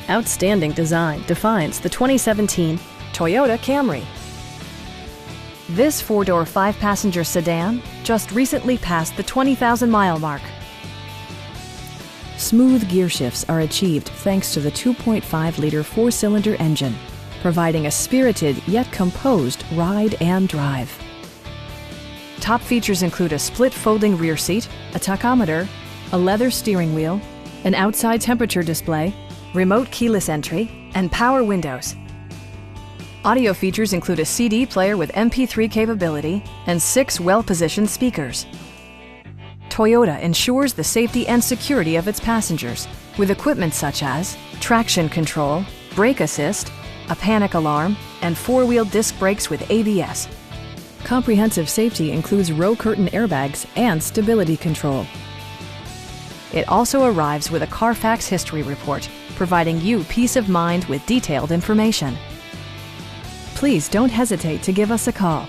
Outstanding design defines the 2017 Toyota Camry. This four-door, five-passenger sedan just recently passed the 20,000-mile mark. Smooth gear shifts are achieved thanks to the 2.5-liter four-cylinder engine, providing a spirited yet composed ride and drive. Top features include a split folding rear seat, a tachometer, a leather steering wheel, an outside temperature display, remote keyless entry, and power windows. Audio features include a CD player with MP3 capability and 6 well-positioned speakers. Toyota ensures the safety and security of its passengers with equipment such as traction control, brake assist, a panic alarm, and four-wheel disc brakes with ABS. Comprehensive safety includes row curtain airbags and stability control. It also arrives with a Carfax history report, providing you peace of mind with detailed information. Please don't hesitate to give us a call.